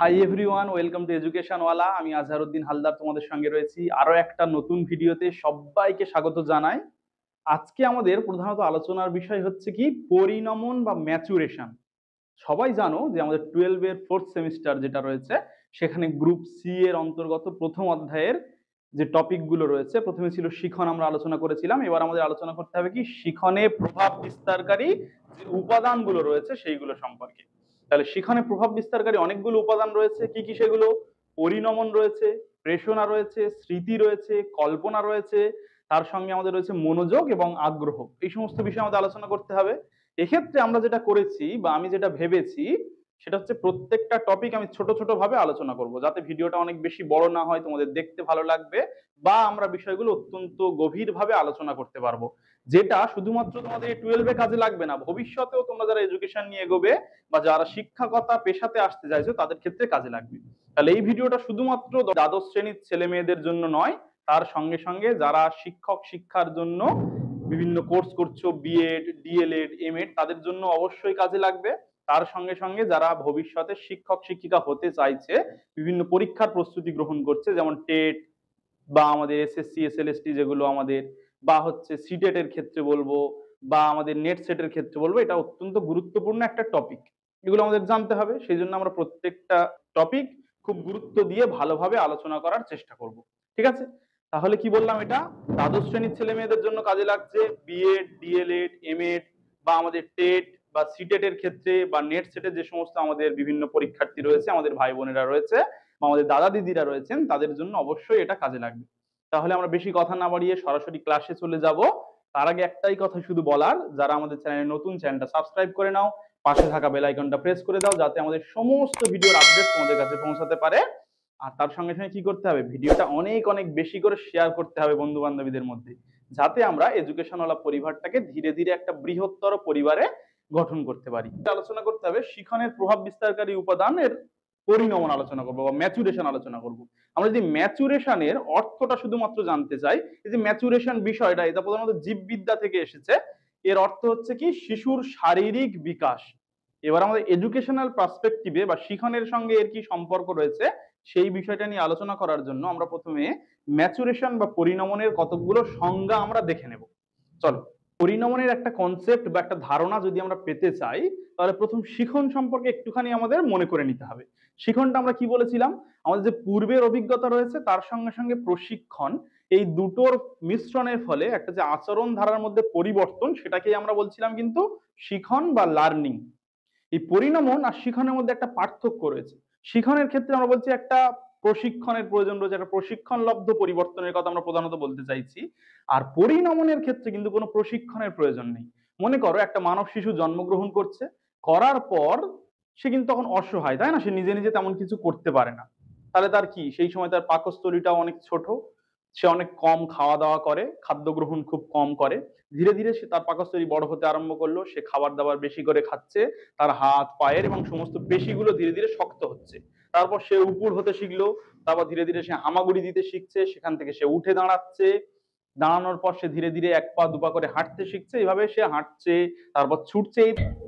Hi everyone, welcome to education ওয়ালা। আমি আজহারউদ্দিন হালদার তোমাদের সঙ্গে রয়েছি আরো একটা নতুন ভিডিওতে। সবাইকে স্বাগত জানাই। আজকে আমাদের প্রধানত আলোচনার বিষয় হচ্ছে কি পরিণমন বা ম্যাচুরেশন। সবাই জানো যে আমাদের 12 এর ফোর্থ সেমিস্টার যেটা রয়েছে সেখানে গ্রুপ সি এর অন্তর্গত প্রথম অধ্যায়ের যে টপিক গুলো রয়েছে, প্রথমে ছিল শিখন, আমরা আলোচনা করেছিলাম। এবার আমাদের আলোচনা করতে হবে কি শিখনে প্রভাব বিস্তারকারী যে উপাদানগুলো রয়েছে সেইগুলো সম্পর্কে। তাহলে শিখনে প্রভাব বিস্তারকারী অনেকগুলো উপাদান রয়েছে। কি কি সেগুলো? পরিণমন রয়েছে, প্রেষণা রয়েছে, স্মৃতি রয়েছে, কল্পনা রয়েছে, তার সঙ্গে আমাদের রয়েছে মনোযোগ এবং আগ্রহ। এই সমস্ত বিষয়ে আমাদের আলোচনা করতে হবে। এক্ষেত্রে আমরা যেটা করেছি বা আমি যেটা ভেবেছি সেটা হচ্ছে প্রত্যেকটা টপিক আমি ছোট ছোট ভাবে আলোচনা করব, যাতে ভিডিওটা অনেক বেশি বড় না হয়, তোমাদের দেখতে ভালো লাগবে বা আমরা বিষয়গুলো অত্যন্ত গভীরভাবে আলোচনা করতে পারবো, যেটা শুধুমাত্র তোমাদের 12-এ কাজে লাগবে না, ভবিষ্যতেও তোমরা যারা এডুকেশন নিয়ে এগোবে বা যারা শিক্ষকতা পেশাতে আসতে চাইছো তাদের ক্ষেত্রে কাজে লাগবে। তাহলে এই ভিডিওটা শুধুমাত্র দ্বাদশ শ্রেণীর ছেলে মেয়েদের জন্য নয়, তার সঙ্গে সঙ্গে যারা শিক্ষক শিক্ষার জন্য বিভিন্ন কোর্স করছো, বিএড, ডিএলএড, এমএড, তাদের জন্য অবশ্যই কাজে লাগবে। তার সঙ্গে সঙ্গে যারা ভবিষ্যতে শিক্ষক শিক্ষিকা হতে চাইছে, বিভিন্ন পরীক্ষার প্রস্তুতি গ্রহণ করছে, যেমন টেট বা আমাদের এসএসসি এসএলএসটি যেগুলো আমাদের, বা হচ্ছে সিটেট এর ক্ষেত্রে বলবো, বা আমাদের নেট সেটের ক্ষেত্রে বলবো, এটা অত্যন্ত গুরুত্বপূর্ণ একটা টপিক। এগুলো আমাদের জানতে হবে, সেই জন্য আমরা প্রত্যেকটা টপিক খুব গুরুত্ব দিয়ে ভালোভাবে আলোচনা করার চেষ্টা করব। ঠিক আছে? তাহলে কি বললাম, এটা দ্বাদশ শ্রেণীর ছেলে মেয়েদের জন্য কাজে লাগছে। বিএড, ডিএলএড, এমএড বা আমাদের টেট বা সিটেট এর ক্ষেত্রে বা নেট সেটের যে সমস্ত আমাদের বিভিন্ন পরীক্ষার্থী রয়েছে, আমাদের ভাই বোনেরা রয়েছে বা আমাদের দাদা দিদিরা রয়েছেন, তাদের জন্য অবশ্যই এটা কাজে লাগবে। তাহলে আমরা বেশি কথা না বাড়িয়ে সরাসরি ক্লাসে চলে যাব। তার আগে একটাই কথা শুধু বলার, যারা আমাদের চ্যানেলে নতুন, চ্যানেলটা সাবস্ক্রাইব করে নাও, পাশে থাকা বেল আইকনটা প্রেস করে দাও, যাতে আমাদের সমস্ত ভিডিওর আপডেট তোমাদের কাছে পৌঁছাতে পারে। আর তার সঙ্গে সঙ্গে কি করতে হবে, ভিডিওটা অনেক অনেক বেশি করে শেয়ার করতে হবে বন্ধু বান্ধবীদের মধ্যে, যাতে আমরা এডুকেশনওয়ালা পরিবারটাকে ধীরে ধীরে একটা বৃহত্তর পরিবারে গঠন করতে পারি। আলোচনা করতে হবে শিখনের প্রভাব বিস্তারকারী উপাদানের পরিণমন আলোচনা করবো বা ম্যাচুরেশন আলোচনা করব। আমরা যদি ম্যাচুরেশনের অর্থটা শুধুমাত্র জানতে চাই, এই যে ম্যাচুরেশন বিষয়টা, এটা প্রধানত জীববিদ্যা থেকে এসেছে। এর অর্থ হচ্ছে কি শিশুর শারীরিক বিকাশ। এবার আমাদের এডুকেশনাল পার্সপেক্টিভে বা শিখনের সঙ্গে এর কি সম্পর্ক রয়েছে সেই বিষয়টা নিয়ে আলোচনা করার জন্য আমরা প্রথমে ম্যাচুরেশন বা পরিণমনের কতগুলো সংজ্ঞা আমরা দেখে নেব। চলো, পরিণমনের একটা কনসেপ্ট বা একটা ধারণা যদি আমরা পেতে চাই, তাহলে প্রথম শিখন সম্পর্কে একটুখানি আমাদের মনে করে নিতে হবে। শিখনটা আমরা কি বলেছিলাম, আমাদের যে পূর্বের অভিজ্ঞতা রয়েছে তার সঙ্গে সঙ্গে প্রশিক্ষণ, এই দুটোর মিশ্রণের ফলে একটা যে আচরণ ধারার মধ্যে পরিবর্তন, সেটাকেই আমরা বলছিলাম কিন্তু শিখন বা লার্নিং। এই পরিণমন আর শিখনের মধ্যে একটা পার্থক্য রয়েছে। শিখনের ক্ষেত্রে আমরা বলছি একটা প্রশিক্ষণের প্রয়োজন রয়েছে, একটা প্রশিক্ষণলব্ধ পরিবর্তনের কথা আমরা প্রধানত বলতে চাইছি। আর পরিণমনের ক্ষেত্রে কিন্তু কোনো প্রশিক্ষণের প্রয়োজন নেই। মনে করো একটা মানব শিশু জন্মগ্রহণ করছে, করার পর সে কিন্তু তখন অসহায়, তাই না? সে নিজে নিজে তেমন কিছু করতে পারে না। তাহলে তার কি, সেই সময় তার পাকস্থলীটাও অনেক ছোট, সে অনেক কম খাওয়া দাওয়া করে, খাদ্য গ্রহণ খুব কম করে। ধীরে ধীরে সে তার পাকস্থলী বড় হতে আরম্ভ করলো, সে খাবার দাবার বেশি করে খাচ্ছে, তার হাত পায়ের এবং সমস্ত পেশিগুলো ধীরে ধীরে শক্ত হচ্ছে। তারপর সে উপুড় হতে শিখলো, তারপর ধীরে ধীরে সে হামাগুড়ি দিতে শিখছে, সেখান থেকে সে উঠে দাঁড়াচ্ছে, দাঁড়ানোর পর সে ধীরে ধীরে এক পা দুপা করে হাঁটতে শিখছে, এইভাবে সে হাঁটছে, তারপর ছুটছে।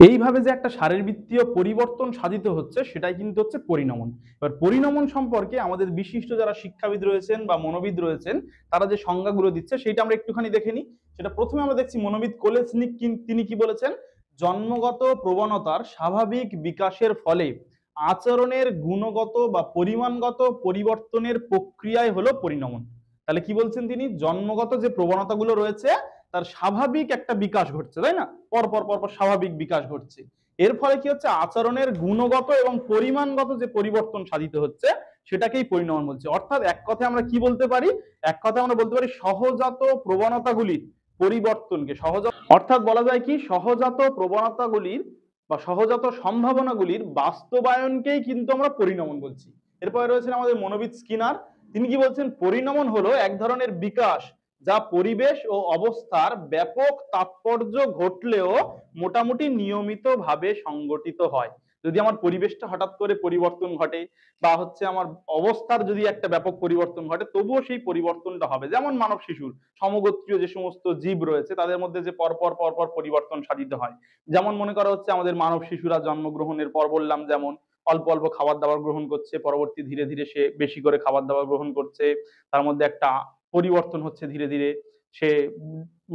এইভাবে যে একটা শারীরবৃত্তীয় পরিবর্তন সাধিত হচ্ছে, সেটাই কিন্তু হচ্ছে পরিণমন। এবার পরিণমন সম্পর্কে আমাদের বিশিষ্ট যারা শিক্ষাবিদ রয়েছেন বা মনোবিদ রয়েছেন, তারা যে সংজ্ঞাগুলো দিচ্ছে সেটা আমরা একটুখানি দেখে নিই। সেটা প্রথমে আমরা দেখছি মনোবিদ কোলেসনিক, তিনি কি বলেছেন, জন্মগত প্রবণতার স্বাভাবিক বিকাশের ফলে আচরণের গুণগত বা পরিমাণগত পরিবর্তনের প্রক্রিয়ায় হলো পরিণমন। তাহলে কি বলছেন তিনি, জন্মগত যে প্রবণতাগুলো রয়েছে তার স্বাভাবিক একটা বিকাশ ঘটছে, তাই না? পরপর পরপর স্বাভাবিক বিকাশ ঘটছে। এর ফলে কি হচ্ছে, আচরণের গুণগত এবং পরিমাণগত যে পরিবর্তন সাধিত হচ্ছে, সেটাকেই পরিণমন বলছে। অর্থাৎ এক কথায় আমরা কি বলতে পারি, এক কথায় আমরা বলতে পারি সহজাত প্রবণতাগুলির পরিবর্তনকে অর্থাৎ বলা যায় কি সহজাত প্রবণতাগুলির বা সহজাত সম্ভাবনাগুলির বাস্তবায়নকেই কিন্তু আমরা পরিণমন বলছি। এরপরে রয়েছেন আমাদের মনোবিদ স্কিনার, তিনি কি বলছেন, পরিণমন হলো এক ধরনের বিকাশ যা পরিবেশ ও অবস্থার ব্যাপক তাৎপর্য ঘটলেও মোটামুটি নিয়মিতভাবে সংগঠিত হয়। যদি আমার পরিবেশটা হঠাৎ করে পরিবর্তন ঘটে বা হচ্ছে আমার অবস্থার যদি একটা ব্যাপক পরিবর্তন ঘটে, তবুও সেই পরিবর্তনটা হবে। যেমন মানব শিশুর সমগোত্রীয় যে সমস্ত জীব রয়েছে তাদের মধ্যে যে পরপর পরপর পরিবর্তন সাধিত হয়, যেমন মনে করা হচ্ছে আমাদের মানব শিশুরা জন্মগ্রহণের পর বললাম যেমন অল্প অল্প খাবার দাবার গ্রহণ করছে, পরবর্তী ধীরে ধীরে সে বেশি করে খাবার দাবার গ্রহণ করছে, তার মধ্যে একটা পরিবর্তন হচ্ছে ধীরে ধীরে। সে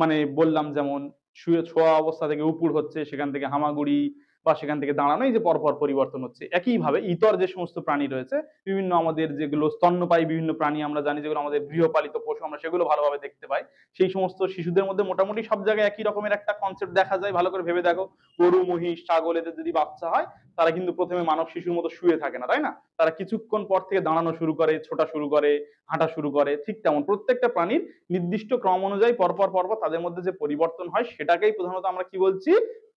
মানে বললাম যেমন শুয়ে ছোয়া অবস্থা থেকে উপুড় হচ্ছে, সেখান থেকে হামাগুড়ি বা সেখান থেকে দাঁড়ানো, এই যে পরপর পরিবর্তন হচ্ছে। একইভাবে ইতর যে সমস্ত প্রাণী রয়েছে, বিভিন্ন আমাদের যেগুলো স্তন্যপায়ী বিভিন্ন প্রাণী আমরা জানি, যেগুলো আমাদের গৃহপালিত পশু, আমরা সেগুলো ভালোভাবে দেখতে পাই। সেই সমস্ত শিশুদের মধ্যে মোটামুটি সব জায়গায় একই রকমের একটা কনসেপ্ট দেখা যায়। ভালো করে ভেবে দেখো, গরু, মহিষ, ছাগল এদের যদি বাচ্চা হয়, তারা কিন্তু প্রথমে মানব শিশুর মতো শুয়ে থাকে না, তাই না? তারা কিছুক্ষণ পর থেকে দাঁড়ানো শুরু করে, ছোটা শুরু করে, হাঁটা শুরু করে। ঠিক তেমন প্রত্যেকটা প্রাণীর নির্দিষ্ট ক্রম অনুযায়ী পরপর পরপর তাদের মধ্যে যে পরিবর্তন হয়, সেটাকেই প্রধানত আমরা কি বলছি?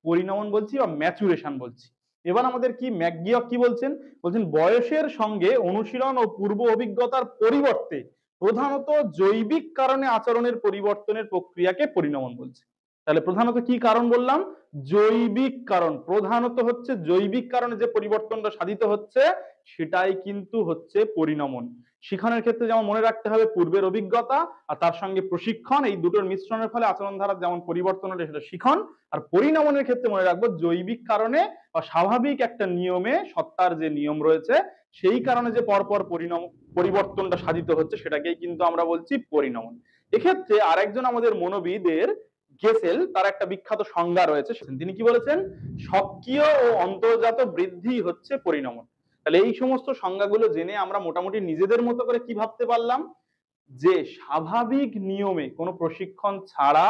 পরিণমন বলছি বা ম্যাচুরেশন বলছি। এবার আমাদের কি ম্যাকগিয়ক কি বলছেন? বলছেন বয়সের সঙ্গে অনুশীলন ও পূর্ব অভিজ্ঞতার পরিবর্তে প্রধানত জৈবিক কারণে আচরণের পরিবর্তনের প্রক্রিয়াকে পরিণমন বলছে। তাহলে প্রধানত কি কারণ বললাম? জৈবিক কারণ। প্রধানত হচ্ছে জৈবিক কারণে যে পরিবর্তনটা সাধিত হচ্ছে, সেটাই কিন্তু হচ্ছে পরিণমন। শিখনের ক্ষেত্রে যেমন মনে রাখতে হবে পূর্বের অভিজ্ঞতা আর তার সঙ্গে প্রশিক্ষণ, এই দুটোর মিশ্রণের ফলে আচরণ ধারার যেমন পরিবর্তন হলে সেটা শিখন। আর পরিণমনের ক্ষেত্রে মনে রাখবো জৈবিক কারণে বা স্বাভাবিক একটা নিয়মে, সত্তার যে নিয়ম রয়েছে সেই কারণে যে পরপর পরিবর্তনটা সাধিত হচ্ছে, সেটাকেই কিন্তু আমরা বলছি পরিণমন। এক্ষেত্রে আরেকজন আমাদের মনোবিদের গেসেল, তার একটা বিখ্যাত সংজ্ঞা রয়েছে। তিনি কি বলেছেন? সক্রিয় ও অন্তর্জাত বৃদ্ধি হচ্ছে পরিণমন। তাহলে এই সমস্ত সংজ্ঞাগুলো জেনে আমরা মোটামুটি নিজেদের মতো করে কি ভাবতে পারলাম? যে স্বাভাবিক নিয়মে কোনো প্রশিক্ষণ ছাড়া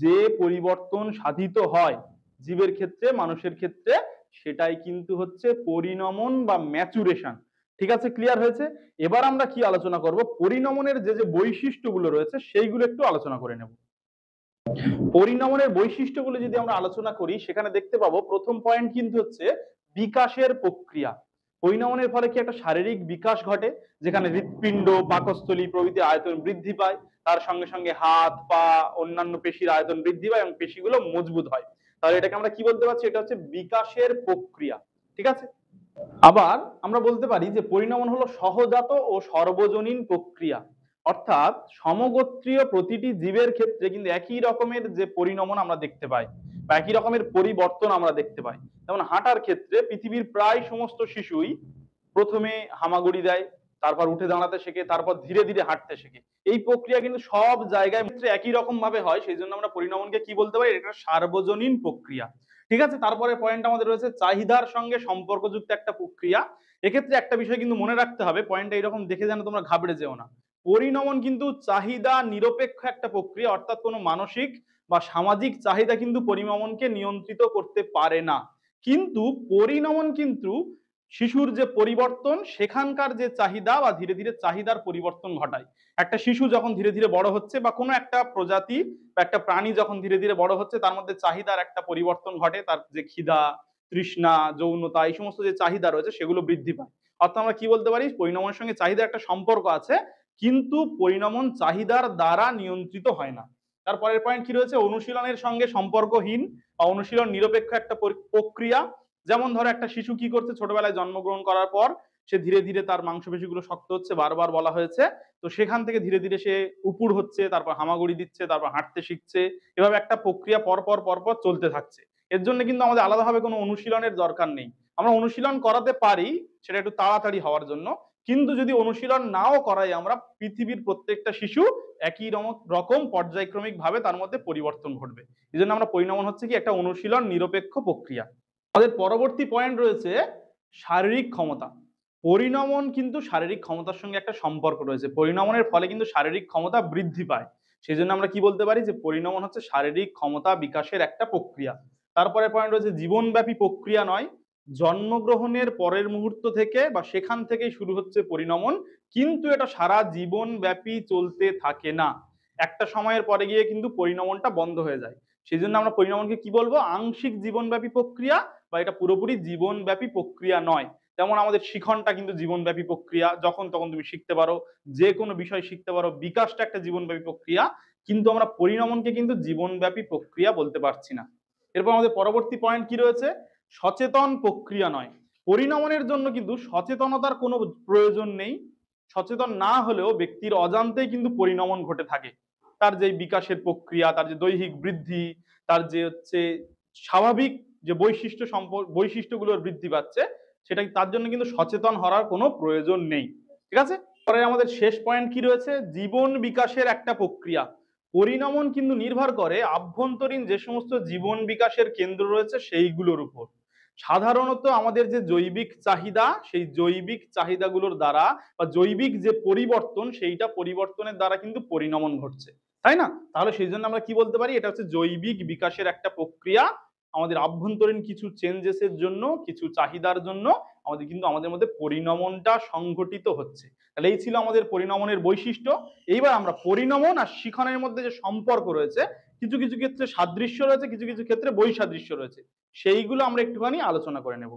যে পরিবর্তন সাধিত হয় জীবের ক্ষেত্রে, মানুষের ক্ষেত্রে, সেটাই কিন্তু হচ্ছে পরিণমন বা ম্যাচুরেশন। ঠিক আছে, ক্লিয়ার হয়েছে? এবার আমরা কি আলোচনা করব? পরিণমনের যে যে বৈশিষ্ট্যগুলো রয়েছে সেইগুলো একটু আলোচনা করে নেব। পরিণমনের বৈশিষ্ট্যগুলো যদি আমরা আলোচনা করি, সেখানে দেখতে পাবো প্রথম পয়েন্ট কিন্তু হচ্ছে বিকাশের প্রক্রিয়া। পরিণমনের ফলে কি একটা শারীরিক বিকাশ ঘটে, যেখানে হৃৎপিণ্ড, পাকস্থলী প্রভৃতির আয়তন বৃদ্ধি পায়, তার সঙ্গে সঙ্গে হাত, পা, অন্যান্য পেশির আয়তন বৃদ্ধি পায় এবং পেশিগুলো মজবুত হয়। তাহলে এটাকে আমরা কি বলতে পারছি? এটা হচ্ছে বিকাশের প্রক্রিয়া। ঠিক আছে। আবার আমরা বলতে পারি যে পরিণমন হলো সহজাত ও সর্বজনীন প্রক্রিয়া। অর্থাৎ সমগোত্রীয় প্রতিটি জীবের ক্ষেত্রে কিন্তু একই রকমের যে পরিণমন আমরা দেখতে পাই বা একই রকমের পরিবর্তন আমরা দেখতে পাই। যেমন হাঁটার ক্ষেত্রে পৃথিবীর প্রায় সমস্ত শিশুই প্রথমে হামাগুড়ি দেয়, তারপর উঠে দাঁড়াতে শেখে, তারপর ধীরে ধীরে হাঁটতে শেখে। এই প্রক্রিয়া কিন্তু সব জায়গায় একই রকম ভাবে হয়। সেই জন্য আমরা পরিণমনকে কি বলতে পারি? এটা সার্বজনীন প্রক্রিয়া। ঠিক আছে। তারপরে পয়েন্ট আমাদের রয়েছে চাহিদার সঙ্গে সম্পর্কযুক্ত একটা প্রক্রিয়া। এক্ষেত্রে একটা বিষয় কিন্তু মনে রাখতে হবে, পয়েন্টটা এরকম দেখে যেন তোমরা ঘাবড়ে যেও না। পরিণমন কিন্তু চাহিদা নিরপেক্ষ একটা প্রক্রিয়া, অর্থাৎ কোনো মানসিক বা সামাজিক চাহিদা কিন্তু পরিণমনকে নিয়ন্ত্রিত করতে পারে না। কিন্তু পরিণমন কিন্তু শিশুর যে পরিবর্তন, সেখানকার যে চাহিদা বা ধীরে ধীরে চাহিদার পরিবর্তন ঘটায়। একটা শিশু যখন ধীরে ধীরে বড় হচ্ছে বা কোনো একটা প্রজাতি বা একটা প্রাণী যখন ধীরে ধীরে বড় হচ্ছে, তার মধ্যে চাহিদার একটা পরিবর্তন ঘটে। তার যে খিদা, তৃষ্ণা, যৌনতা, এই সমস্ত যে চাহিদা রয়েছে সেগুলো বৃদ্ধি পায়। অর্থাৎ আমরা কি বলতে পারি? পরিণমনের সঙ্গে চাহিদার একটা সম্পর্ক আছে, কিন্তু পরিণমন চাহিদার দ্বারা নিয়ন্ত্রিত হয় না। তারপরের পয়েন্ট কি রয়েছে? অনুশীলনের সঙ্গে সম্পর্কহীন বা অনুশীলন নিরপেক্ষ একটা প্রক্রিয়া। যেমন ধরো একটা শিশু কি করছে, ছোটবেলায় জন্মগ্রহণ করার পর সে ধীরে ধীরে তার মাংসপেশিগুলো শক্ত হচ্ছে, বারবার বলা হয়েছে। তো সেখান থেকে ধীরে ধীরে সে উপুড় হচ্ছে, তারপর হামাগুড়ি দিচ্ছে, তারপর হাঁটতে শিখছে। এভাবে একটা প্রক্রিয়া পরপর পরপর চলতে থাকছে। এর জন্য কিন্তু আমাদের আলাদাভাবে কোনো অনুশীলনের দরকার নেই। আমরা অনুশীলন করাতে পারি সেটা একটু তাড়াতাড়ি হওয়ার জন্য, কিন্তু যদি অনুশীলন নাও করাই আমরা, পৃথিবীর প্রত্যেকটা শিশু একই রকম পর্যায়ক্রমিক ভাবে তার মধ্যে পরিবর্তন ঘটবে। এই জন্য আমরা পরিণমন হচ্ছে কি একটা অনুশীলন নিরপেক্ষ প্রক্রিয়া। আমাদের পরবর্তী পয়েন্ট রয়েছে শারীরিক ক্ষমতা। পরিণমন কিন্তু শারীরিক ক্ষমতার সঙ্গে একটা সম্পর্ক রয়েছে। পরিণমনের ফলে কিন্তু শারীরিক ক্ষমতা বৃদ্ধি পায়। সেই জন্য আমরা কি বলতে পারি? যে পরিণমন হচ্ছে শারীরিক ক্ষমতা বিকাশের একটা প্রক্রিয়া। তারপরে পয়েন্ট রয়েছে জীবনব্যাপী প্রক্রিয়া নয়, জন্মগ্রহণের পরের মুহূর্ত থেকে বা সেখান থেকেই শুরু হচ্ছে পরিণমন, কিন্তু এটা সারা জীবন ব্যাপী চলতে থাকে না। একটা সময়ের পরে গিয়ে কিন্তু পরিণমনটা বন্ধ হয়ে যায়। সেই জন্য আমরা পরিণমনকে কি বলবো? আংশিক জীবনব্যাপী প্রক্রিয়া, বা এটা পুরোপুরি জীবনব্যাপী প্রক্রিয়া নয়। যেমন আমাদের শিখনটা কিন্তু জীবনব্যাপী প্রক্রিয়া, যখন তখন তুমি শিখতে পারো, যে কোনো বিষয় শিখতে পারো। বিকাশটা একটা জীবনব্যাপী প্রক্রিয়া, কিন্তু আমরা পরিণমনকে কিন্তু জীবনব্যাপী প্রক্রিয়া বলতে পারছি না। এরপর আমাদের পরবর্তী পয়েন্ট কি রয়েছে? সচেতন প্রক্রিয়া নয়। পরিণমনের জন্য কিন্তু সচেতনতার কোনো প্রয়োজন নেই। সচেতন না হলেও ব্যক্তির অজান্তেই কিন্তু পরিণমন ঘটে থাকে। তার যে বিকাশের প্রক্রিয়া, তার যে দৈহিক বৃদ্ধি, তার যে হচ্ছে স্বাভাবিক যে বৈশিষ্ট্যগুলোর বৃদ্ধি পাচ্ছে, সেটা তার জন্য কিন্তু সচেতন হওয়ার কোনো প্রয়োজন নেই। ঠিক আছে, পরে আমাদের শেষ পয়েন্ট কি রয়েছে, জীবন বিকাশের একটা প্রক্রিয়া। পরিণমন কিন্তু নির্ভর করে আভ্যন্তরীণ যে সমস্ত জীবন বিকাশের কেন্দ্র রয়েছে সেইগুলোর উপর। সাধারণত আমাদের যে জৈবিক চাহিদা, সেই জৈবিক চাহিদাগুলোর দ্বারা বা জৈবিক যে পরিবর্তন, সেইটা পরিবর্তনের দ্বারা কিন্তু পরিণমন ঘটছে, তাই না? তাহলে সেই জন্য আমরা কি বলতে পারি, এটা হচ্ছে জৈবিক বিকাশের একটা প্রক্রিয়া। আমাদের আভ্যন্তরীণ কিছু চেঞ্জেসের জন্য, কিছু চাহিদার জন্য আমাদের কিন্তু আমাদের মধ্যে পরিণমনটা সংঘটিত হচ্ছে। তাহলে এই ছিল আমাদের পরিণমনের বৈশিষ্ট্য। এইবার আমরা পরিণমন আর শিখনের মধ্যে যে সম্পর্ক রয়েছে, কিছু কিছু ক্ষেত্রে সাদৃশ্য রয়েছে, কিছু কিছু ক্ষেত্রে বৈসাদৃশ্য রয়েছে, সেইগুলো আমরা একটুখানি আলোচনা করে নেব।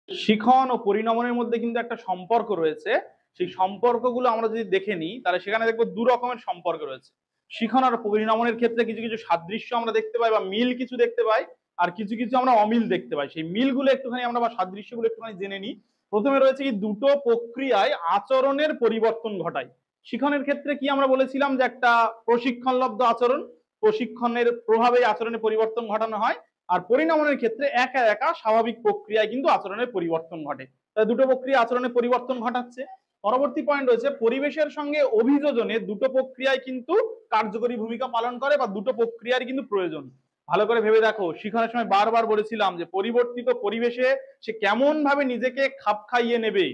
শিখন ও পরিণমনের মধ্যে কিন্তু একটা সম্পর্ক রয়েছে। সেই সম্পর্কগুলো আমরা যদি দেখে নিই, তাহলে সেখানে দেখবো দু রকমের সম্পর্ক রয়েছে। শিখন আর পরিণমনের ক্ষেত্রে কিছু কিছু সাদৃশ্য আমরা দেখতে পাই বা মিল কিছু দেখতে পাই, আর কিছু কিছু আমরা অমিল দেখতে পাই। সেই মিলগুলো একটুখানি আমরা বা সাদৃশ্যগুলো একটুখানি জেনে নিই। প্রথমে রয়েছে কি, দুটো প্রক্রিয়ায় আচরণের পরিবর্তন ঘটায়। শিখনের ক্ষেত্রে কি আমরা বলেছিলাম যে একটা প্রশিক্ষণলব্ধ আচরণ, প্রশিক্ষণের প্রভাবে আচরণের পরিবর্তন ঘটানো হয়। আর পরিণমনের ক্ষেত্রে একা একা স্বাভাবিক প্রক্রিয়ায় কিন্তু আচরণের পরিবর্তন ঘটে। তাই দুটো প্রক্রিয়া আচরণের পরিবর্তন ঘটাচ্ছে। পরবর্তী পয়েন্ট রয়েছে, পরিবেশের সঙ্গে অভিযোজনে দুটো প্রক্রিয়ায় কিন্তু কার্যকরী ভূমিকা পালন করে বা দুটো প্রক্রিয়ার কিন্তু প্রয়োজন। ভালো করে ভেবে দেখো, শিখনের সময় বারবার বলেছিলাম যে পরিবর্তিত পরিবেশে সে কেমন ভাবে নিজেকে খাপ খাইয়ে নেবে,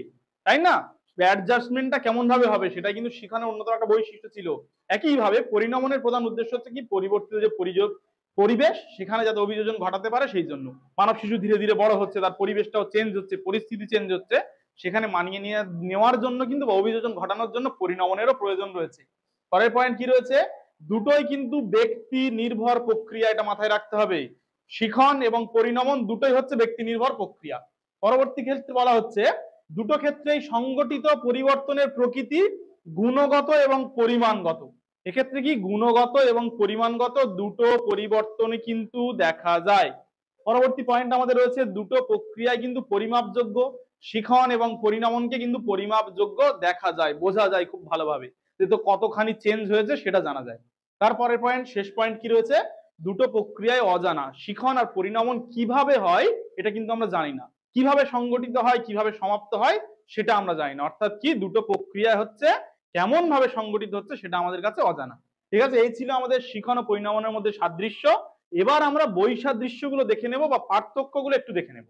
তাই না? অ্যাডজাস্টমেন্টটা কেমন ভাবে হবে, সেটা কিন্তু শিখনের অন্যতম একটা বৈশিষ্ট্য ছিল। একইভাবে পরিণমনের প্রধান উদ্দেশ্য হচ্ছে কি, পরিবর্তিত যে পরিবেশ, সেখানে যাতে অভিযোজন ঘটাতে পারে, সেই জন্য মানব শিশু ধীরে ধীরে বড় হচ্ছে, তার পরিবেশটাও চেঞ্জ হচ্ছে, পরিস্থিতি চেঞ্জ হচ্ছে, সেখানে মানিয়ে নেওয়ার জন্য কিন্তু বা অভিযোজন ঘটানোর জন্য পরিণমনেরও প্রয়োজন রয়েছে। পরের পয়েন্ট কি রয়েছে, দুটোই কিন্তু ব্যক্তি নির্ভর প্রক্রিয়া, এটা মাথায় রাখতে হবে। শিখন এবং পরিণমন দুটোই হচ্ছে ব্যক্তি নির্ভর প্রক্রিয়া। পরবর্তী ক্ষেত্রে বলা হচ্ছে, দুটো ক্ষেত্রেই সংগঠিত পরিবর্তনের প্রকৃতি গুণগত এবং পরিমাণগত। এক্ষেত্রে কি, গুণগত এবং পরিমাণগত দুটো পরিবর্তনই কিন্তু দেখা যায়। পরবর্তী পয়েন্ট আমাদের রয়েছে, দুটো প্রক্রিয়ায় কিন্তু পরিমাপযোগ্য। শিখন এবং পরিণমনকে কিন্তু পরিমাপযোগ্য দেখা যায়, বোঝা যায় খুব ভালোভাবে, যে তো কতখানি চেঞ্জ হয়েছে সেটা জানা যায়। তারপরের পয়েন্ট, শেষ পয়েন্ট কি রয়েছে, দুটো প্রক্রিয়ায় অজানা। শিখন আর পরিণমন কিভাবে হয় এটা কিন্তু আমরা জানি না, কিভাবে সংগঠিত হয়, কিভাবে সমাপ্ত হয় সেটা আমরা জানি না। অর্থাৎ কি, দুটো প্রক্রিয়া হচ্ছে কেমন ভাবে সংগঠিত হচ্ছে সেটা আমাদের কাছে অজানা। ঠিক আছে, এই ছিল আমাদের শিখন ও পরিণমনের মধ্যে সাদৃশ্য। এবার আমরা বৈসাদৃশ্যগুলো দেখে নেব বা পার্থক্যগুলো একটু দেখে নেব।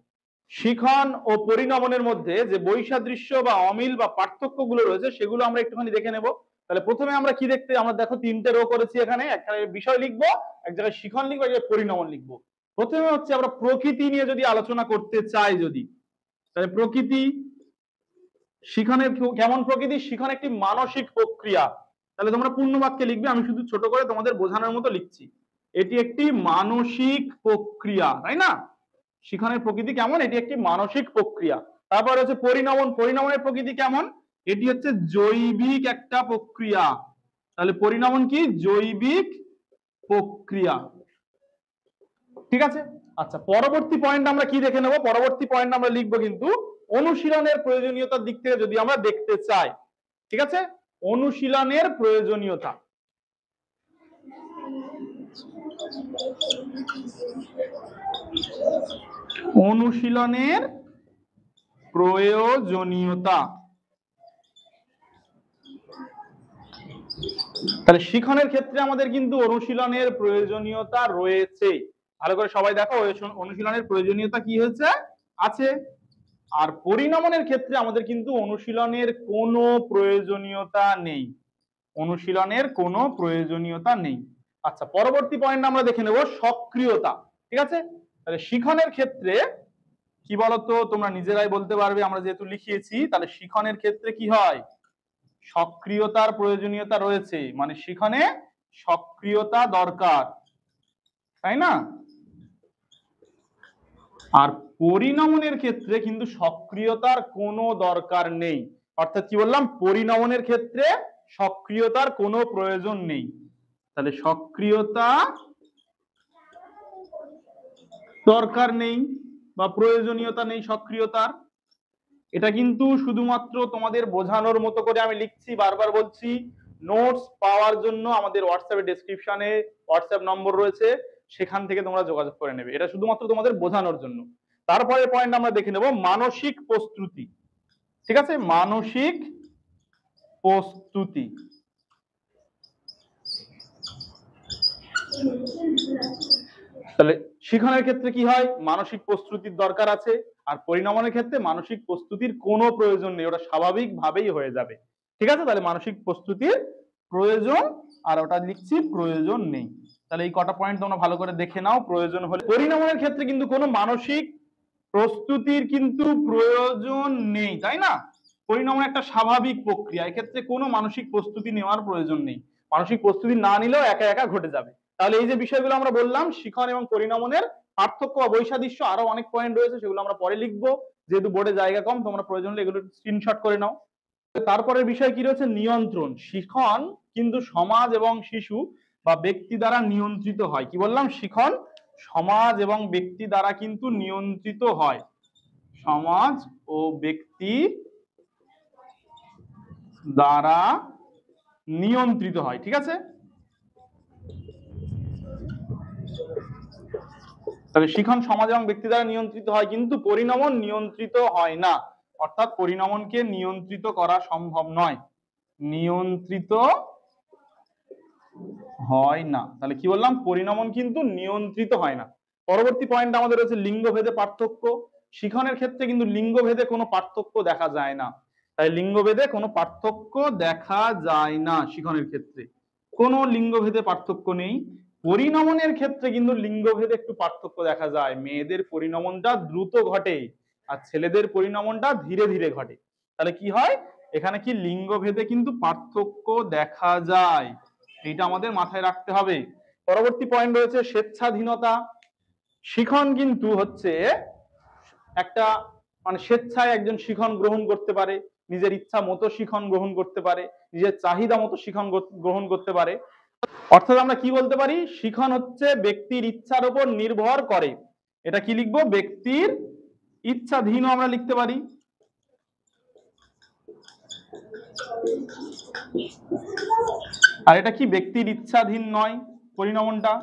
শিখন ও পরিণমনের মধ্যে যে বৈসাদৃশ্য বা অমিল বা পার্থক্যগুলো রয়েছে, সেগুলো আমরা একটুখানি দেখে নেব। তাহলে প্রথমে আমরা কি দেখতে, আমরা দেখো তিনটে রো করেছি এখানে, একটা বিষয় লিখবো, এক জায়গায় শিখন লিখবো, এক জায়গায় পরিণমন লিখবো। প্রথমে হচ্ছে আমরা প্রকৃতি নিয়ে যদি আলোচনা করতে চাই, যদি তাহলে প্রকৃতি, শিখনের কেমন প্রকৃতি, শিখন একটি মানসিক প্রক্রিয়া। তাহলে তোমরা পূর্ণ বাক্যে লিখবে, আমি শুধু ছোট করে তোমাদের বোঝানোর মতো লিখছি। এটি একটি মানসিক প্রক্রিয়া, তাই না? শিখনের প্রকৃতি কেমন, এটি একটি মানসিক প্রক্রিয়া। তারপর হচ্ছে পরিণমন, পরিণমনের প্রকৃতি কেমন, এটি হচ্ছে জৈবিক একটা প্রক্রিয়া। তাহলে পরিণমন কি, জৈবিক প্রক্রিয়া। ঠিক আছে, আচ্ছা পরবর্তী পয়েন্ট আমরা কি দেখে নেব, পরবর্তী পয়েন্ট আমরা লিখবো কিন্তু অনুশীলনের প্রয়োজনীয়তার দিক থেকে যদি আমরা দেখতে চাই। ঠিক আছে, অনুশীলনের প্রয়োজনীয়তা। অনুশীলনের প্রয়োজনীয়তা। তাহলে শিখনের ক্ষেত্রে আমাদের কিন্তু অনুশীলনের প্রয়োজনীয়তা রয়েছে। ভালো করে সবাই দেখো, অনুশীলনের প্রয়োজনীয়তা কি হয়েছে, আছে। আর পরিণমনের ক্ষেত্রে আমাদের কিন্তু অনুশীলনের কোনো প্রয়োজনীয়তা নেই, অনুশীলনের কোনো প্রয়োজনীয়তা নেই। আচ্ছা পরবর্তী পয়েন্ট আমরা দেখে নেব, সক্রিয়তা। ঠিক আছে, তাহলে শিখনের ক্ষেত্রে কি বলতো, তোমরা নিজেরাই বলতে পারবে, আমরা যেহেতু লিখিয়েছি। তাহলে শিখনের ক্ষেত্রে কি হয়, সক্রিয়তার প্রয়োজনীয়তা রয়েছে, মানে শিখনে সক্রিয়তা দরকার, তাই না? আর পরিণমনের ক্ষেত্রে কিন্তু সক্রিয়তার কোনো দরকার নেই। অর্থাৎ কি বললাম, পরিণমনের ক্ষেত্রে সক্রিয়তার কোনো প্রয়োজন নেই। তাহলে সক্রিয়তা দরকার নেই বা প্রয়োজনীয়তা নেই সক্রিয়তার। এটা কিন্তু শুধুমাত্র তোমাদের বোঝানোর মতো করে আমি লিখছি, বারবার বলছি। নোটস পাওয়ার জন্য আমাদের হোয়াটসঅ্যাপে ডেসক্রিপশনে হোয়াটসঅ্যাপ নম্বর রয়েছে, সেখান থেকে তোমরা যোগাযোগ করে নেবে। এটা শুধুমাত্র তোমাদের বোঝানোর জন্য। তারপরে পয়েন্ট আমরা দেখে নেব মানসিক প্রস্তুতি। ঠিক আছে, মানসিক প্রস্তুতি। তাহলে শিখনের ক্ষেত্রে কি হয়, মানসিক প্রস্তুতির দরকার আছে, আর পরিণমনের ক্ষেত্রে মানসিক প্রস্তুতির কোনো প্রয়োজন নেই, ওটা স্বাভাবিকভাবেই হয়ে যাবে। ঠিক আছে, তাহলে মানসিক প্রস্তুতির প্রয়োজন, আর ওটা লিখছি প্রয়োজন নেই। তাহলে এই কটা পয়েন্ট তোমরা ভালো করে দেখে নাও। প্রয়োজন হলে, পরিণমনের ক্ষেত্রে কিন্তু কোনো মানসিক প্রস্তুতির কিন্তু প্রয়োজন নেই, তাই না? পরিণমন একটা স্বাভাবিক প্রক্রিয়া, এক্ষেত্রে কোনো মানসিক প্রস্তুতি নেওয়ার প্রয়োজন নেই। মানসিক প্রস্তুতি না নিলেও একা একা ঘটে যাবে। তাহলে এই যে বিষয়গুলো আমরা বললাম, শিখন এবং পরিণমনের পার্থক্য বা বৈসাদৃশ্য, আরো অনেক পয়েন্ট রয়েছে, সেগুলো আমরা পরে লিখবো, যেহেতু বোর্ডে জায়গা কম, তোমরা প্রয়োজন হলে এগুলো স্ক্রিনশট করে নাও। তারপরের বিষয় কি রয়েছে, নিয়ন্ত্রণ। শিখন কিন্তু সমাজ এবং শিশু বা ব্যক্তি দ্বারা নিয়ন্ত্রিত হয়। কি বললাম, শিখন সমাজ এবং ব্যক্তি দ্বারা কিন্তু নিয়ন্ত্রিত হয়, সমাজ ও ব্যক্তি দ্বারা নিয়ন্ত্রিত হয়। ঠিক আছে, তবে শিখন সমাজ এবং ব্যক্তি দ্বারা নিয়ন্ত্রিত হয়, কিন্তু পরিণমন নিয়ন্ত্রিত হয় না। অর্থাৎ পরিণমনকে নিয়ন্ত্রিত করা সম্ভব নয়, নিয়ন্ত্রিত হয় না। তাহলে কি বললাম, পরিণমন কিন্তু নিয়ন্ত্রিত হয় না। পরবর্তী পয়েন্ট আমাদের রয়েছে লিঙ্গভেদে পার্থক্য। শিখনের ক্ষেত্রে কিন্তু লিঙ্গভেদে কোনো পার্থক্য দেখা যায় না, তাই লিঙ্গভেদে কোনো পার্থক্য দেখা যায় না। শিখনের ক্ষেত্রে কোনো লিঙ্গভেদে পার্থক্য নেই। পরিণমনের ক্ষেত্রে কিন্তু লিঙ্গভেদে একটু পার্থক্য দেখা যায়, মেয়েদের পরিণমনটা দ্রুত ঘটে আর ছেলেদের পরিণমনটা ধীরে ধীরে ঘটে। তাহলে কি হয়, এখানে কি লিঙ্গভেদে কিন্তু পার্থক্য দেখা যায়, এইটা আমাদের মাথায় রাখতে হবে। পরবর্তী পয়েন্ট রয়েছে স্বেচ্ছাধীনতা। শিখন কিন্তু হচ্ছে একটা, মানে স্বেচ্ছায় একজন শিখন গ্রহণ করতে পারে, নিজের ইচ্ছা মতো শিখন গ্রহণ করতে পারে, নিজের চাহিদা মতো শিখন গ্রহণ করতে পারে। অর্থাৎ আমরা কি বলতে পারি, শিখন হচ্ছে ব্যক্তির ইচ্ছার উপর নির্ভর করে। এটা কি লিখবো, ব্যক্তির ইচ্ছাধীন আমরা লিখতে পারি। আর এটা কি ব্যক্তির ইচ্ছাধীন নয়, পরিণমনটা।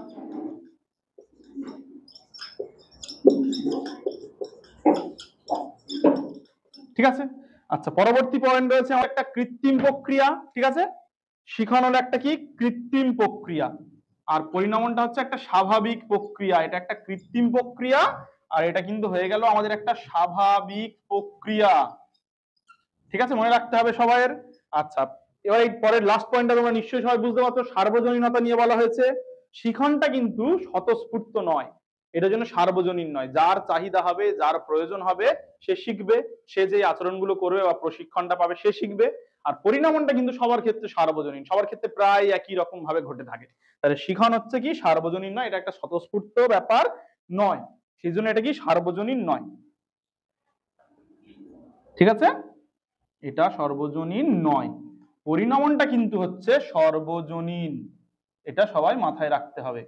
ঠিক আছে, আচ্ছা, পরবর্তী পয়েন্ট রয়েছে আমার একটা কৃত্রিম প্রক্রিয়া। ঠিক আছে, শিখন হলো একটা কি কৃত্রিম প্রক্রিয়া, আর পরিণমনটা হচ্ছে একটা স্বাভাবিক প্রক্রিয়া। এটা একটা কৃত্রিম প্রক্রিয়া, আর এটা কিন্তু হয়ে গেল আমাদের একটা স্বাভাবিক প্রক্রিয়া। ঠিক আছে, মনে রাখতে হবে সবাইয়ের। আচ্ছা, এবার এই পরের লাস্ট পয়েন্টটা তোমরা নিশ্চয়ই সবাই বুঝতে পারছো, সার্বজনীনতা নিয়ে বলা হয়েছে। শিখনটা কিন্তু স্বতঃস্ফূর্ত নয়, এটার জন্য সার্বজনীন নয়। যার চাহিদা হবে, যার প্রয়োজন হবে, সে শিখবে, সে যে আচরণগুলো করবে বা প্রশিক্ষণটা পাবে সে শিখবে। আর পরিণমনটা কিন্তু সবার ক্ষেত্রে সার্বজনীন, সবার ক্ষেত্রে প্রায় একই রকম ভাবে ঘটে থাকে। তাহলে শিখন হচ্ছে কি সার্বজনীন নয়, এটা একটা স্বতঃস্ফূর্ত ব্যাপার নয়, সেই জন্য এটা কি সার্বজনীন নয়। ঠিক আছে, এটা সর্বজনীন নয়। পরিণমনটা কিন্তু হচ্ছে সর্বজনীন, এটা সবাই মাথায় রাখতে হবে।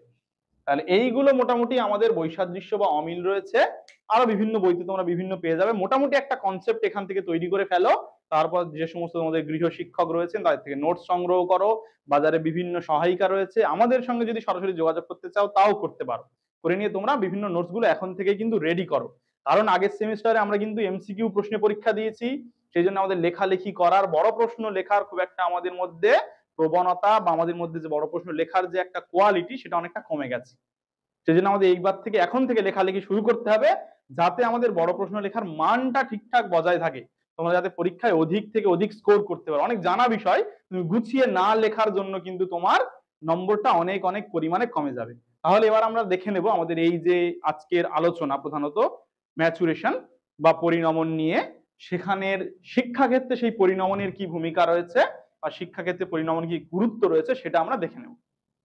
তাহলে এইগুলো মোটামুটি আমাদের বৈসাদৃশ্য বা অমিল রয়েছে, আরো বিভিন্ন বইতে তোমরা বিভিন্ন পেয়ে যাবে। মোটামুটি একটা কনসেপ্ট এখান থেকে তৈরি করে ফেলো। তারপর যে সমস্ত তোমাদের গৃহ শিক্ষক রয়েছেন তাদের থেকে নোটস সংগ্রহ করো, বাজারে বিভিন্ন সহায়িকা রয়েছে, আমাদের সঙ্গে যদি সরাসরি যোগাযোগ করতে চাও তাও করতে পারো। করে নিয়ে তোমরা বিভিন্ন নোটস গুলো এখন থেকে কিন্তু রেডি করো, কারণ আগের সেমিস্টারে আমরা কিন্তু এমসিকিউ প্রশ্নে পরীক্ষা দিয়েছি, সেই জন্য আমাদের লেখালেখি করার, বড় প্রশ্ন লেখার খুব একটা আমাদের মধ্যে প্রবণতা বা আমাদের মধ্যে যে বড় প্রশ্ন লেখার যে একটা কোয়ালিটি সেটা অনেকটা কমে গেছে। সেজন্য আমাদের এইবার থেকে এখন থেকে লেখালেখি শুরু করতে হবে, যাতে আমাদের বড় প্রশ্ন লেখার মানটা ঠিকঠাক বজায় থাকে, তোমরা যাতে পরীক্ষায় অধিক থেকে অধিক স্কোর করতে পারো। অনেক জানা বিষয় তুমি গুছিয়ে না লেখার জন্য কিন্তু তোমার নম্বরটা অনেক অনেক পরিমাণে কমে যাবে। তাহলে এবার আমরা দেখে নেব আমাদের এই যে আজকের আলোচনা, প্রধানত ম্যাচুরেশন বা পরিণমন নিয়ে, সেখানের শিক্ষাক্ষেত্রে সেই পরিণমনের কি ভূমিকা রয়েছে বা শিক্ষাক্ষেত্রে পরিণমন কি গুরুত্ব রয়েছে সেটা আমরা দেখে নেব।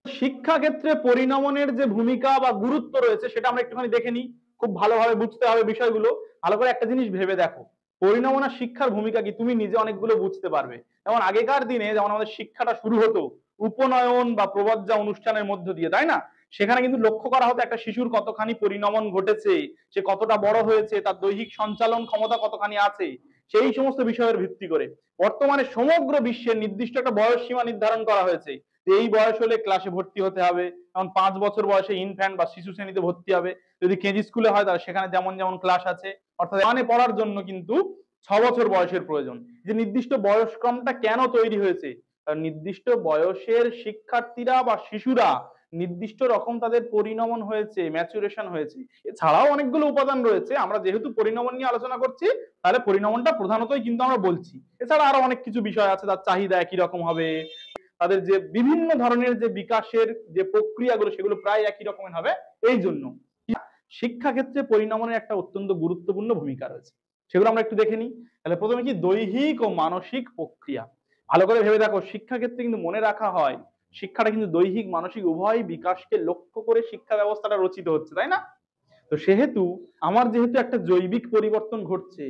শিক্ষাক্ষেত্রে পরিণমনের যে ভূমিকা বা গুরুত্ব রয়েছে সেটা আমরা একটুখানি দেখে নিই, খুব ভালোভাবে বুঝতে হবে বিষয়গুলো। ভালো করে একটা জিনিস ভেবে দেখো, পরিণমন আর শিক্ষার ভূমিকা কি তুমি নিজে অনেকগুলো বুঝতে পারবে। যেমন আগেকার দিনে যেমন আমাদের শিক্ষাটা শুরু হতো উপনয়ন বা প্রবজ্জা অনুষ্ঠানের মধ্য দিয়ে, তাই না? সেখানে কিন্তু লক্ষ্য করা হতো একটা শিশুর কতখানি পরিণমন ঘটেছে, সে কতটা বড় হয়েছে, তার দৈহিক সঞ্চালন ক্ষমতা কতখানি আছে, সেই সমস্ত বিষয়ের ভিত্তি করে। বর্তমানে সমগ্র বিশ্বের নির্দিষ্ট একটা বয়স সীমা নির্ধারণ করা হয়েছে, এই বয়স হলে ক্লাসে ভর্তি হতে হবে, যেমন 5 বছর বয়সে ইনফ্যান্ট বা শিশু শ্রেণীতে ভর্তি হবে। যদি কেজি স্কুলে হয় তাহলে সেখানে যেমন যেমন ক্লাস আছে, অর্থাৎ মানে পড়ার জন্য কিন্তু 6 বছর বয়সের প্রয়োজন। যে নির্দিষ্ট বয়সক্রমটা কেন তৈরি হয়েছে, নির্দিষ্ট বয়সের শিক্ষার্থীরা বা শিশুরা নির্দিষ্ট রকম তাদের পরিণমন হয়েছে, ম্যাচুরেশন হয়েছে। এছাড়াও অনেকগুলো উপাদান রয়েছে, আমরা যেহেতু পরিণমন নিয়ে আলোচনা করছি তাহলে পরিণমনটা প্রধানতই কিন্তু আমরা বলছি। এছাড়া আরো অনেক কিছু বিষয় আছে, তার চাহিদা একই রকম হবে, তাদের যে বিভিন্ন ধরনের যে বিকাশের যে প্রক্রিয়াগুলো সেগুলো প্রায় একই রকমের হবে। এই জন্য শিক্ষা ক্ষেত্রে পরিণমনের একটা অত্যন্ত গুরুত্বপূর্ণ ভূমিকা রয়েছে, সেগুলো আমরা একটু দেখে নিই। তাহলে প্রথমে কি, দৈহিক ও মানসিক প্রক্রিয়া। ভালো করে ভেবে দেখো, শিক্ষা ক্ষেত্রে কিন্তু মনে রাখা হয় শিক্ষাটা কিন্তু দৈহিক মানসিক উভয় বিকাশকে লক্ষ্য করে শিক্ষা ব্যবস্থাটা রচিত হচ্ছে, তাই না? তো সেহেতু আমার যেহেতু একটা জৈবিক পরিবর্তন ঘটছে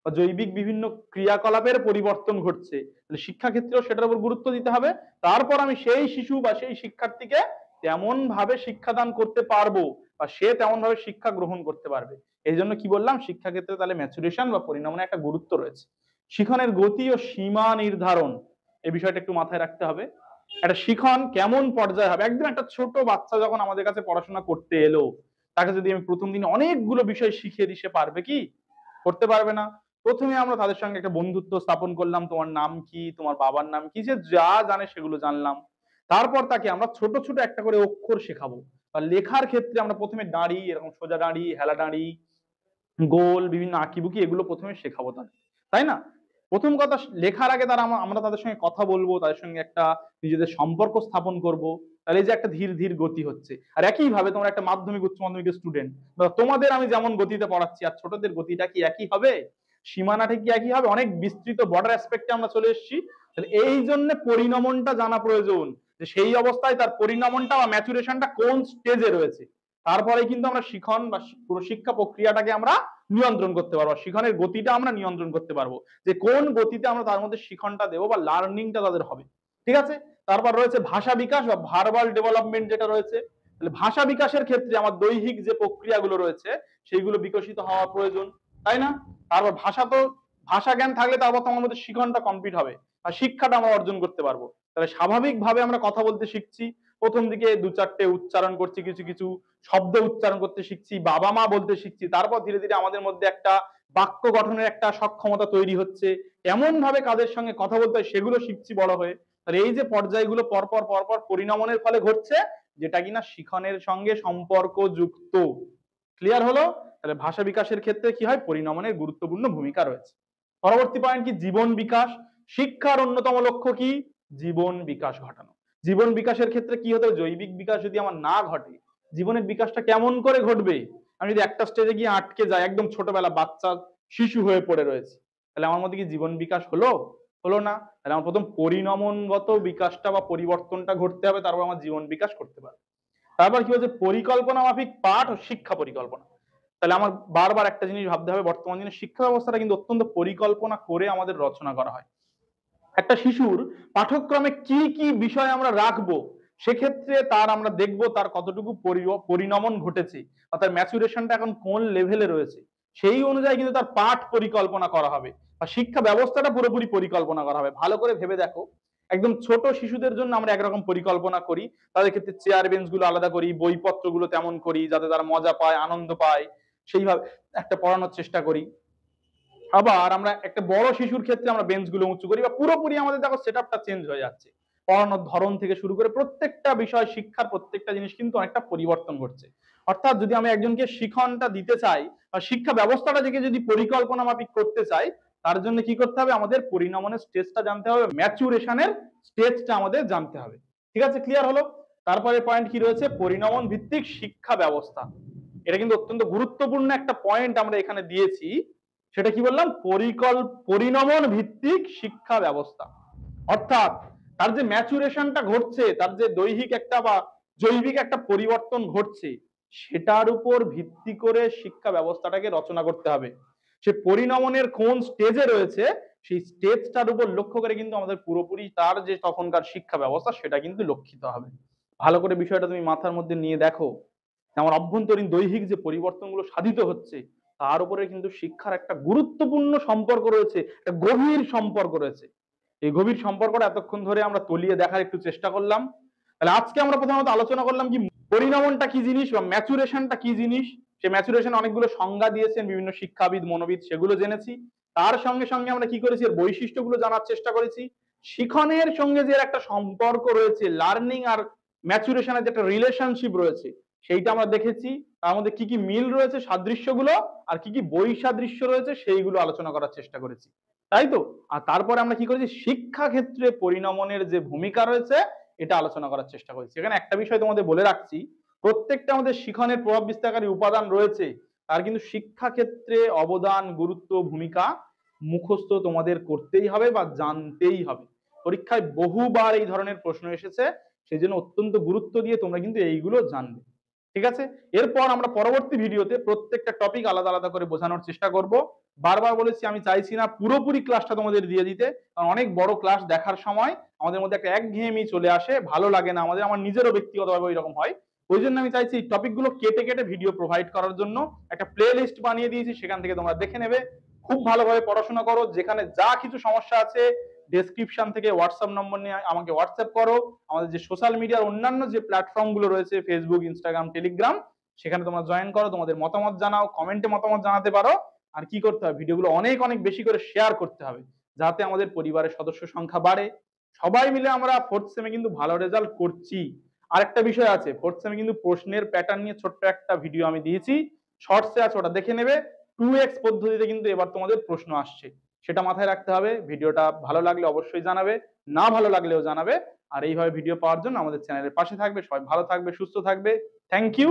বা জৈবিক বিভিন্ন ক্রিয়াকলাপের পরিবর্তন ঘটছে, তাহলে শিক্ষা ক্ষেত্রেও সেটার উপর গুরুত্ব দিতে হবে। তারপর আমি সেই শিশু বা সেই শিক্ষার্থীকে তেমন ভাবে শিক্ষাদান করতে পারবো বা সে তেমন ভাবে শিক্ষা গ্রহণ করতে পারবে। এই জন্য কি বললাম, শিক্ষা ক্ষেত্রে তাহলে ম্যাচুরেশন বা পরিণমনের একটা গুরুত্ব রয়েছে। শিখনের গতি ও সীমা নির্ধারণ, এই বিষয়টা একটু মাথায় রাখতে হবে। একটা শিখন কেমন পর্যায়ে হবে, একদম একটা ছোট বাচ্চা যখন আমাদের কাছে পড়াশোনা করতে এলো, তাকে যদি আমি প্রথম দিন অনেকগুলো বিষয় শিখিয়ে দিই, সে পারবে কি? করতে পারবে না। প্রথমে আমরা তাদের সঙ্গে একটা বন্ধুত্ব স্থাপন করলাম, তোমার নাম কি, তোমার বাবার নাম কি, সে যা জানে সেগুলো জানলাম। তারপর তাকে আমরা ছোট ছোট একটা করে অক্ষর শেখাবো, বা লেখার ক্ষেত্রে আমরা প্রথমে দাঁড়ি, এরকম সোজা দাঁড়ি, হেলা দাঁড়ি, গোল, বিভিন্ন আঁকিবুকি, এগুলো প্রথমে শেখাবো তাদের, তাই না? প্রথম কথা, লেখার আগে তারা আমরা তাদের সঙ্গে কথা বলবো, তাদের সঙ্গে একটা নিজেদের সম্পর্ক স্থাপন করব। তাহলে এই যে একটা ধীর ধীর গতি হচ্ছে। আর একই ভাবে তোমরা একটা মাধ্যমিক উচ্চ মাধ্যমিকের স্টুডেন্ট, তোমাদের আমি যেমন গতিতে পড়াচ্ছি আর ছোটদের গতিটা কি একই হবে? সীমানাটা কি একই হবে? অনেক বিস্তৃত বর্ডার অ্যাসপেক্টে আমরা চলে এসেছি। তাহলে এই জন্য পরিণমনটা জানা প্রয়োজন, যে সেই অবস্থায় তার পরিণমনটা বা ম্যাচুরেশনটা কোন স্টেজে রয়েছে। তারপরে কিন্তু আমরা শিখন বা পুরো শিক্ষা প্রক্রিয়াটাকে আমরা নিয়ন্ত্রণ করতে পারবো, শিখনের গতিটা আমরা নিয়ন্ত্রণ করতে পারবো, যে কোন গতিতে আমরা তার মধ্যে শিখনটা দেবো বা লার্নিংটা তাদের হবে। ঠিক আছে? তারপর রয়েছে ভাষা বিকাশ বা ভার্বাল ডেভেলপমেন্ট, যেটা রয়েছে। তাহলে ভাষা বিকাশের ক্ষেত্রে আমার দৈহিক যে প্রক্রিয়াগুলো রয়েছে সেইগুলো বিকশিত হওয়া প্রয়োজন, তাই না? তারপর ভাষা তো, ভাষা জ্ঞান থাকলে তারপর তো আমার মধ্যে শিখনটা কমপ্লিট হবে আর শিক্ষাটা আমরা অর্জন করতে পারবো। তাহলে স্বাভাবিকভাবে আমরা কথা বলতে শিখছি, প্রথম দিকে 2-4টে উচ্চারণ করছি, কিছু কিছু শব্দ উচ্চারণ করতে শিখছি, বাবা মা বলতে শিখছি, তারপর ধীরে ধীরে আমাদের মধ্যে একটা বাক্য গঠনের একটা সক্ষমতা তৈরি হচ্ছে, এমন ভাবে কাদের সঙ্গে কথা বলতে হয় সেগুলো শিখছি বড় হয়ে। তাহলে এই যে পর্যায়গুলো পরপর পরপর পরিণমনের ফলে ঘটছে, যেটা কিনা শিখনের সঙ্গে সম্পর্ক যুক্ত। ক্লিয়ার হলো? তাহলে ভাষা বিকাশের ক্ষেত্রে কি হয়, পরিণমনের গুরুত্বপূর্ণ ভূমিকা রয়েছে। পরবর্তী পয়েন্ট কি, জীবন বিকাশ। শিক্ষার অন্যতম লক্ষ্য কি? জীবন বিকাশ ঘটানো। জীবন বিকাশের ক্ষেত্রে কি হতে, জৈবিক বিকাশ যদি আমার না ঘটে, জীবনের বিকাশটা কেমন করে ঘটবে? আমি যদি একটা স্টেজে গিয়ে আটকে যাই, একদম ছোটবেলা বাচ্চা শিশু হয়ে পড়ে রয়েছে, তাহলে আমার মধ্যে কি জীবন বিকাশ হলো? হলো না। তাহলে আমার প্রথম পরিণমনগত বিকাশটা বা পরিবর্তনটা ঘটতে হবে, তারপর আমার জীবন বিকাশ করতে পারবে। তারপর কি হচ্ছে, পরিকল্পনা মাফিক পাঠ ও শিক্ষা পরিকল্পনা। তাহলে আমার বারবার একটা জিনিস ভাবতে হবে, বর্তমান দিনে শিক্ষা ব্যবস্থাটা কিন্তু অত্যন্ত পরিকল্পনা করে আমাদের রচনা করা হয়। একটা শিশুর পাঠ্যক্রমে কি কি বিষয় আমরা রাখবো, সেক্ষেত্রে তার আমরা দেখব তার কতটুকু পরিণমন ঘটেছে, অর্থাৎ ম্যাচুরেশনটা এখন কোন লেভেলে রয়েছে, সেই অনুযায়ী কিন্তু তার পাঠ পরিকল্পনা করা হবে বা শিক্ষা ব্যবস্থাটা পুরোপুরি পরিকল্পনা করা হবে। ভালো করে ভেবে দেখো, একদম ছোট শিশুদের জন্য আমরা একরকম পরিকল্পনা করি, তাদের ক্ষেত্রে চেয়ার বেঞ্চ গুলো আলাদা করি, বইপত্রগুলো তেমন করি যাতে তারা মজা পায়, আনন্দ পায়, সেইভাবে একটা পড়ানোর চেষ্টা করি। আবার আমরা একটা বড় শিশুর ক্ষেত্রে আমরা বেঞ্চগুলো উঁচু করি, বা পুরোপুরি আমাদের দেখো সেটআপটা চেঞ্জ হয়ে যাচ্ছে, পড়ানোর ধরন থেকে শুরু করে প্রত্যেকটা বিষয়, শিক্ষার প্রত্যেকটা জিনিস কিন্তু অনেকটা পরিবর্তন ঘটছে। অর্থাৎ যদি আমি একজনকে শিখনটা দিতে চাই বা শিক্ষা ব্যবস্থাটা থেকে যদি পরিকল্পনা মাফিক করতে চাই, তার জন্য কি করতে হবে, আমাদের পরিণমনের স্টেজটা জানতে হবে, ম্যাচুরেশনের স্টেজটা আমাদের জানতে হবে। ঠিক আছে? ক্লিয়ার হলো? তারপরে পয়েন্ট কি রয়েছে, পরিণমন ভিত্তিক শিক্ষা ব্যবস্থা। এটা কিন্তু অত্যন্ত গুরুত্বপূর্ণ একটা পয়েন্ট আমরা এখানে দিয়েছি। সেটা কি বললাম, পরিণমন ভিত্তিক শিক্ষা ব্যবস্থা। অর্থাৎ তার যে ম্যাচুরেশনটা ঘটছে, তার যে দৈহিক একটা বা জৈবিক একটা পরিবর্তন ঘটছে, সেটার উপর ভিত্তি করে শিক্ষা ব্যবস্থাটাকে রচনা করতে হবে। সে পরিণমনের কোন স্টেজে রয়েছে, সেই স্টেজটার উপর লক্ষ্য করে কিন্তু আমাদের পুরোপুরি তার যে তখনকার শিক্ষা ব্যবস্থা সেটা কিন্তু লক্ষিত হবে। ভালো করে বিষয়টা তুমি মাথার মধ্যে নিয়ে দেখো, আমার অভ্যন্তরীণ দৈহিক যে পরিবর্তনগুলো সাধিত হচ্ছে, তার উপরে কিন্তু শিক্ষার একটা গুরুত্বপূর্ণ সম্পর্ক রয়েছে, একটা গভীর সম্পর্ক রয়েছে। এই গভীর সম্পর্কটা এতক্ষণ ধরে আমরা তলিয়ে দেখার একটু চেষ্টা করলাম। তাহলে আজকে আমরা প্রথমত আলোচনা করলাম কি পরিণমনটা কি জিনিস বা ম্যাচুরেশনটা কি জিনিস। সে ম্যাচুরেশন অনেকগুলো সংজ্ঞা দিয়েছেন বিভিন্ন শিক্ষাবিদ মনোবিদ, সেগুলো জেনেছি। তার সঙ্গে সঙ্গে আমরা কি করেছি, এর বৈশিষ্ট্যগুলো জানার চেষ্টা করেছি। শিখনের সঙ্গে যে একটা সম্পর্ক রয়েছে, লার্নিং আর ম্যাচুরেশনের যে একটা রিলেশনশিপ রয়েছে, সেইটা আমরা দেখেছি। তার মধ্যে কি কি মিল রয়েছে সাদৃশ্যগুলো, আর কি কি বৈসাদৃশ্য রয়েছে সেইগুলো আলোচনা করার চেষ্টা করেছি, তাই তো। আর তারপরে আমরা কি করেছি, শিক্ষা ক্ষেত্রে পরিণমনের যে ভূমিকা রয়েছে এটা আলোচনা করার চেষ্টা করেছি। এখানে একটা বিষয় তোমাদের বলে রাখছি, প্রত্যেকটা আমাদের শিখনের প্রভাব বিস্তারকারী উপাদান রয়েছে, তার কিন্তু শিক্ষা ক্ষেত্রে অবদান, গুরুত্ব, ভূমিকা মুখস্থ তোমাদের করতেই হবে বা জানতেই হবে। পরীক্ষায় বহুবার এই ধরনের প্রশ্ন এসেছে, সেই জন্য অত্যন্ত গুরুত্ব দিয়ে তোমরা কিন্তু এইগুলো জানবে, ঠিক আছে। এরপর আমরা পরবর্তী ভিডিওতে প্রত্যেকটা টপিক আলাদা আলাদা করে বোঝানোর চেষ্টা করব। বারবার বলেছি, আমি চাইছি না পুরোপুরি ক্লাসটা তোমাদের দিয়ে দিতে, কারণ অনেক বড় ক্লাস দেখার সময় আমাদের মধ্যে একটা একঘেয়েমি চলে আসে, ভালো লাগে না আমাদের, আমার নিজেরও ব্যক্তিগতভাবে ওই রকম হয়। ওই জন্য আমি চাইছি এই টপিকগুলো কেটে কেটে ভিডিও প্রোভাইড করার জন্য একটা প্লে লিস্ট বানিয়ে দিয়েছি, সেখান থেকে তোমরা দেখে নেবে। খুব ভালোভাবে পড়াশোনা করো, যেখানে যা কিছু সমস্যা আছে ডেসক্রিপশন থেকে হোয়াটসঅ্যাপ নম্বর নিয়ে আমাকে হোয়াটসঅ্যাপ করো। আমাদের যে সোশ্যাল মিডিয়ার অন্যান্য যে প্ল্যাটফর্ম গুলো রয়েছে, ফেসবুক, ইনস্টাগ্রাম, টেলিগ্রাম, সেখানে তোমরা জয়েন করো, তোমাদের মতামত জানাও, কমেন্টে মতামত জানাতে পারো। আর কি করতে হবে, ভিডিওগুলো অনেক অনেক বেশি করে শেয়ার করতে হবে, যাতে আমাদের পরিবারের সদস্য সংখ্যা বাড়ে। সবাই মিলে আমরা ফোর্থ সেমে কিন্তু ভালো রেজাল্ট করছি। আরেকটা বিষয় আছে, ফোর্থ সেমে কিন্তু প্রশ্নের প্যাটার্ন নিয়ে ছোট্ট একটা ভিডিও আমি দিয়েছি, শর্টসে আছে, ওটা দেখে নেবে। 2x পদ্ধতিতে কিন্তু এবার তোমাদের প্রশ্ন আসছে, সেটা মাথায় রাখতে হবে। ভিডিওটা ভালো লাগলে অবশ্যই জানাবে, না ভালো লাগলেও জানাবে। আর এইভাবে ভিডিও পাওয়ার জন্য আমাদের চ্যানেলের পাশে থাকবে। সবাই ভালো থাকবে, সুস্থ থাকবে। Thank you.